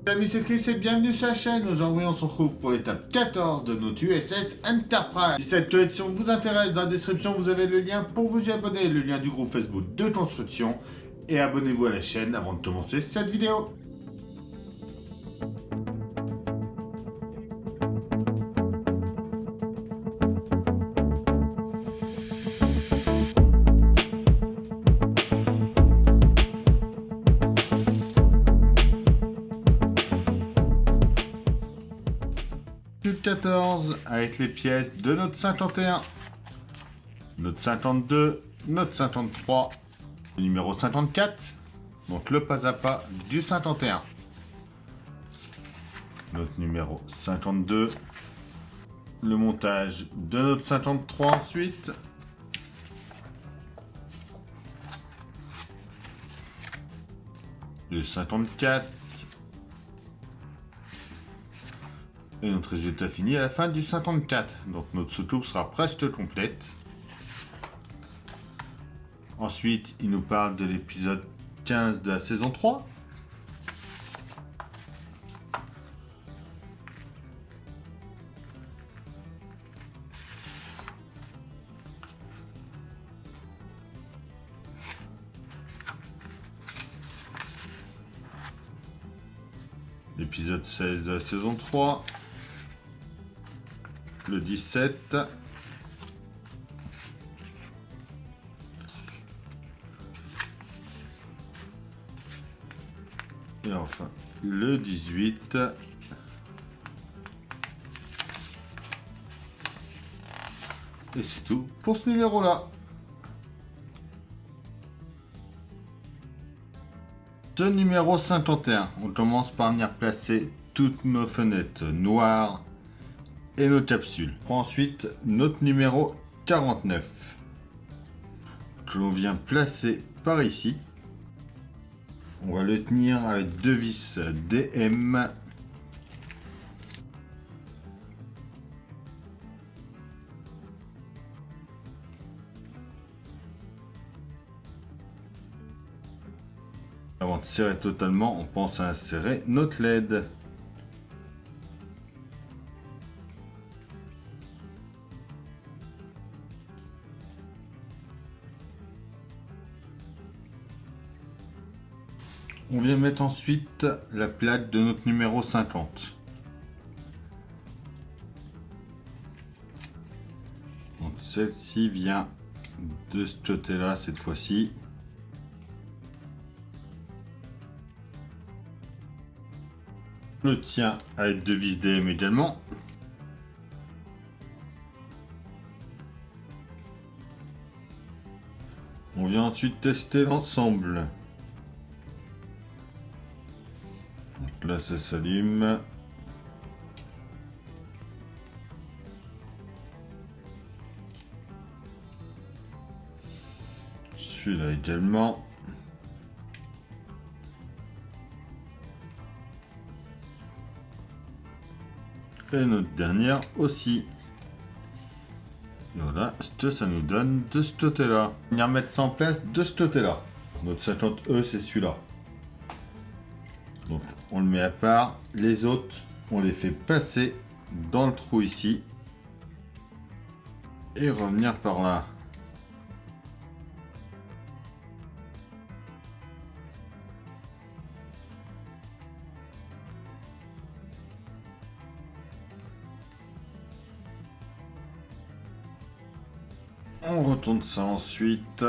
Amis, c'est Chris et bienvenue sur la chaîne. Aujourd'hui, on se retrouve pour l'étape 14 de notre USS Enterprise. Si cette collection vous intéresse, dans la description, vous avez le lien pour vous y abonner, le lien du groupe Facebook de construction. Et abonnez-vous à la chaîne avant de commencer cette vidéo. Plus 14 avec les pièces de notre 51, notre 52, notre 53, le numéro 54, donc le pas à pas du 51. Notre numéro 52, le montage de notre 53 ensuite. Le 54. Et notre résultat fini à la fin du 54. Donc notre sous-coupe sera presque complète. Ensuite, il nous parle de l'épisode 15 de la saison 3. L'épisode 16 de la saison 3. Le 17. Et enfin, le 18. Et c'est tout pour ce numéro-là. Ce numéro 51, on commence par venir placer toutes nos fenêtres noires et nos capsules. Ensuite, notre numéro 49, que l'on vient placer par ici. On va le tenir avec deux vis DM. Avant de serrer totalement, on pense à insérer notre LED. On vient mettre ensuite la plaque de notre numéro 50. Donc celle-ci vient de ce côté-là cette fois-ci. Le tien avec deux vis DM également. On vient ensuite tester l'ensemble. Là, ça s'allume. Celui-là également. Et notre dernière aussi. Et voilà ce que ça nous donne de ce côté-là. On va remettre ça en place de ce côté-là. Notre 50E, c'est celui-là. Donc on le met à part, les autres on les fait passer dans le trou ici et revenir par là. On retourne ça ensuite,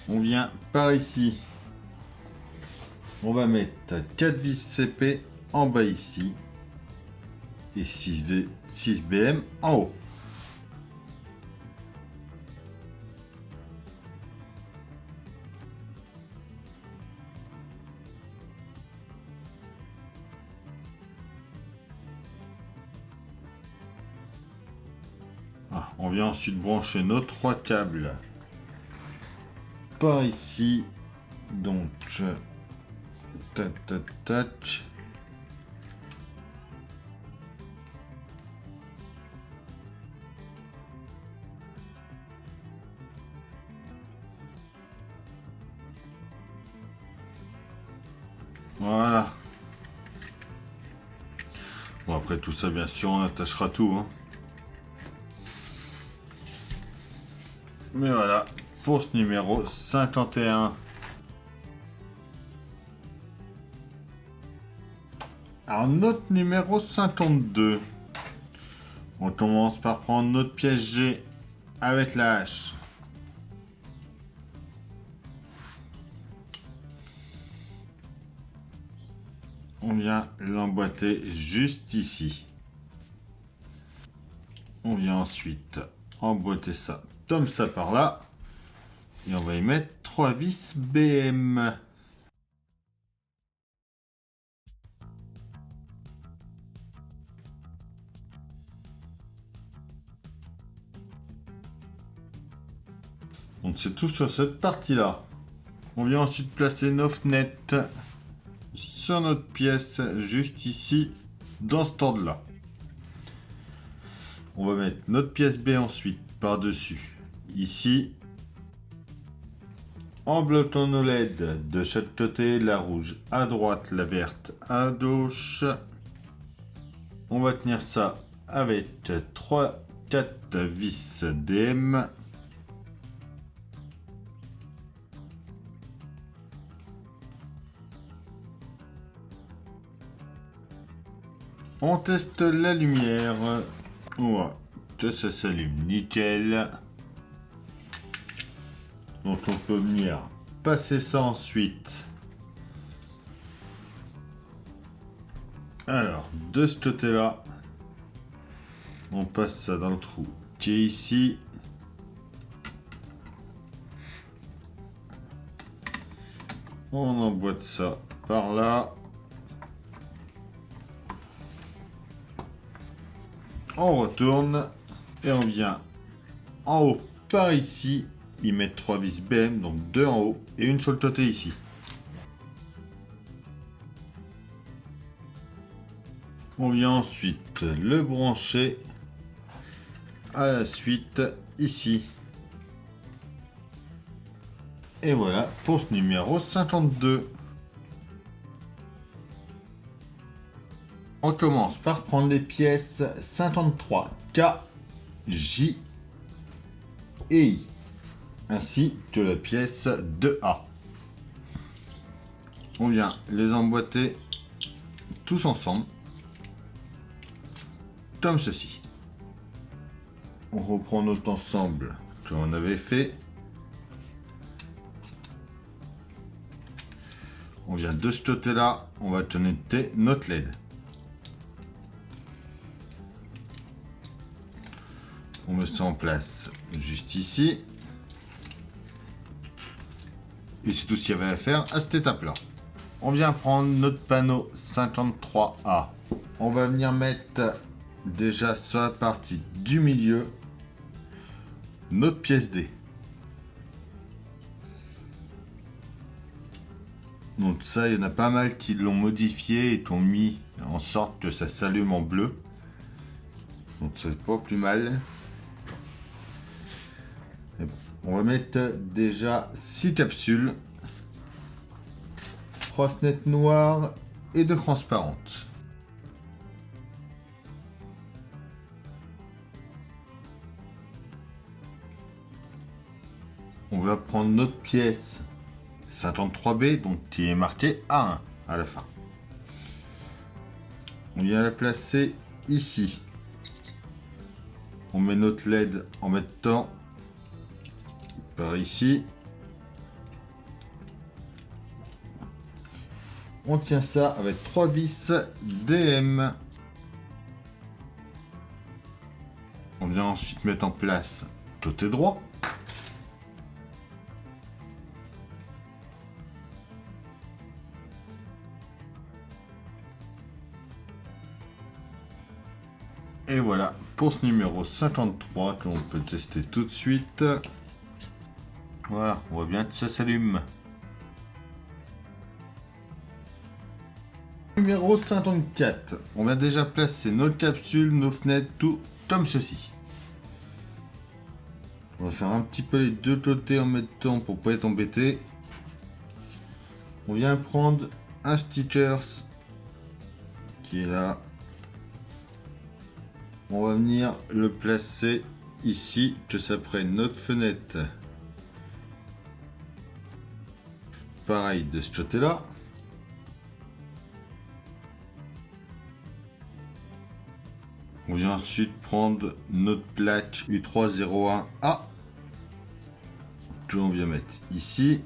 on vient par ici. On va mettre 4 vis CP en bas ici et 6 BM en haut. On vient ensuite brancher nos 3 câbles par ici. Donc tac tac tac. Voilà. après tout ça, bien sûr, on attachera tout. Hein. Mais voilà, pour ce numéro 51. Alors, notre numéro 52. On commence par prendre notre pièce G avec la hache. On vient l'emboîter juste ici. On vient ensuite emboîter ça comme ça par là. Et on va y mettre 3 vis BM. Donc c'est tout sur cette partie-là. On vient ensuite placer nos fenêtres sur notre pièce, juste ici, dans ce ordre-là. On va mettre notre pièce B ensuite, par-dessus, ici. En bloquant nos LED de chaque côté, la rouge à droite, la verte à gauche. On va tenir ça avec 3-4 vis DM. On teste la lumière. On voit que ça s'allume nickel. Donc on peut venir passer ça ensuite. Alors, de ce côté-là, on passe ça dans le trou qui est ici. On emboîte ça par là. On retourne et on vient en haut par ici. Ils mettent 3 vis BM, donc 2 en haut et une sur le côté ici. On vient ensuite le brancher à la suite ici. Et voilà pour ce numéro 52. On commence par prendre les pièces 53 K, J et I, ainsi que la pièce 2A. On vient les emboîter tous ensemble, comme ceci. On reprend notre ensemble que l'on avait fait. On vient de ce côté-là, on va connecter notre LED. On met ça en place juste ici. Et c'est tout ce qu'il y avait à faire à cette étape-là. On vient prendre notre panneau 53A. On va venir mettre déjà sur la partie du milieu notre pièce D. Donc ça, il y en a pas mal qui l'ont modifié et qui ont mis en sorte que ça s'allume en bleu. Donc c'est pas plus mal. On va mettre déjà 6 capsules, 3 fenêtres noires et 2 transparentes. On va prendre notre pièce 53B, donc qui est marquée A1 à la fin. On vient la placer ici. On met notre LED en mettant par ici. On tient ça avec 3 vis DM. On vient ensuite mettre en place côté droit. Et voilà pour ce numéro 53 que l'on peut tester tout de suite. Voilà, on voit bien que ça s'allume. Numéro 54. On va déjà placer nos capsules, nos fenêtres, tout comme ceci. On va faire un petit peu les deux côtés en mettant pour pas être embêté. On vient prendre un sticker qui est là. On va venir le placer ici, juste après notre fenêtre. Pareil de ce côté-là. On vient ensuite prendre notre plaque U301A que l'on vient mettre ici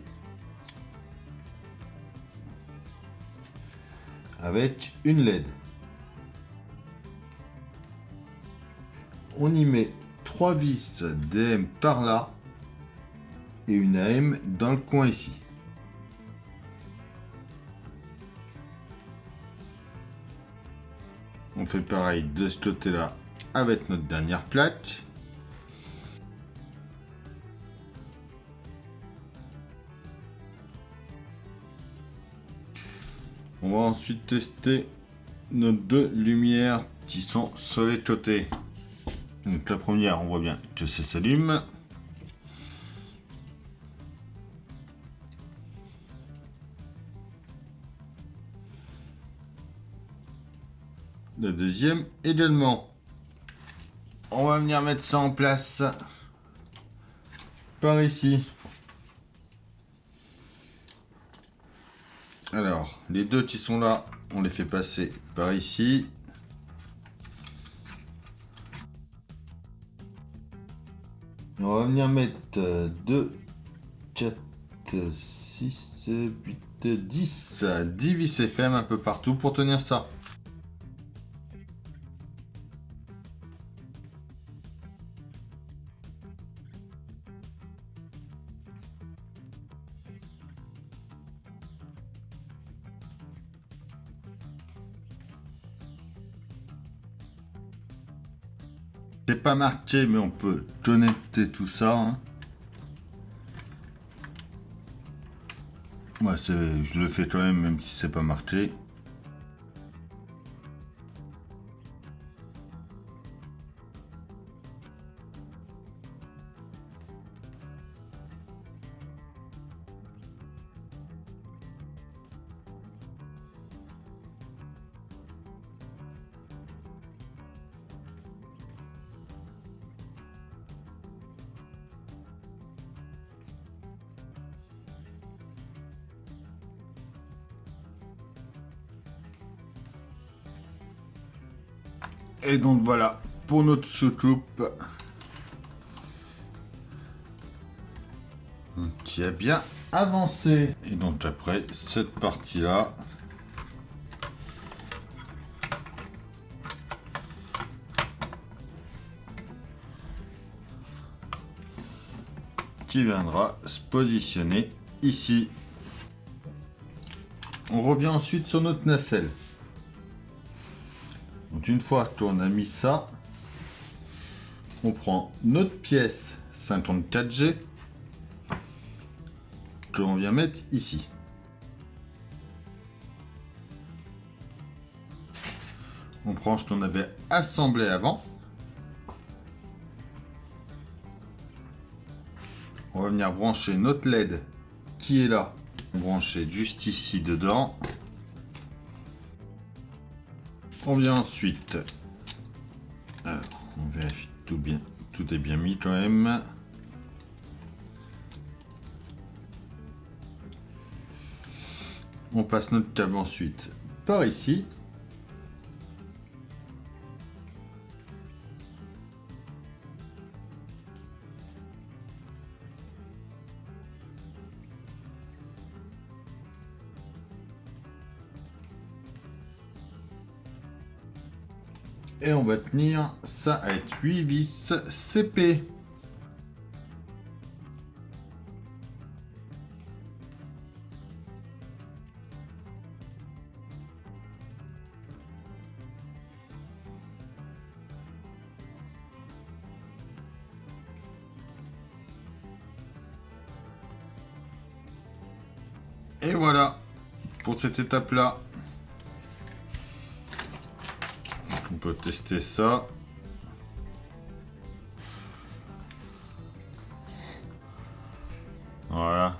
avec une LED. On y met 3 vis DM par là et une AM dans le coin ici. On fait pareil de ce côté-là avec notre dernière plaque. On va ensuite tester nos deux lumières qui sont sur les côtés. Donc la première, on voit bien que ça s'allume. La deuxième également. On va venir mettre ça en place par ici. Alors, les deux qui sont là, on les fait passer par ici. On va venir mettre 2, 4, 6, 8, 10 vis FM un peu partout pour tenir ça. C'est pas marqué, mais on peut connecter tout ça. Hein. Ouais, je le fais quand même si c'est pas marqué. Et donc voilà pour notre soucoupe qui a bien avancé. Et donc après cette partie là, qui viendra se positionner ici. On revient ensuite sur notre nacelle. Donc une fois qu'on a mis ça, on prend notre pièce 54G que l'on vient mettre ici. On prend ce qu'on avait assemblé avant. On va venir brancher notre LED qui est là. Brancher juste ici dedans. On vient ensuite. Alors, on vérifie tout bien. Tout est bien mis quand même. On passe notre câble ensuite par ici. Et on va tenir ça avec 8 vis CP. Et voilà pour cette étape-là. On peut tester ça. Voilà.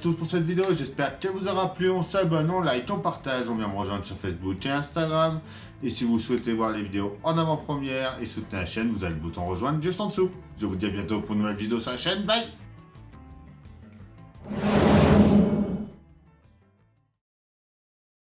tout pour cette vidéo, j'espère qu'elle vous aura plu. On s'abonne, on like, on partage, on vient me rejoindre sur Facebook et Instagram. Et si vous souhaitez voir les vidéos en avant-première et soutenir la chaîne, vous avez le bouton rejoindre juste en dessous. Je vous dis à bientôt pour une nouvelle vidéo sur la chaîne, bye.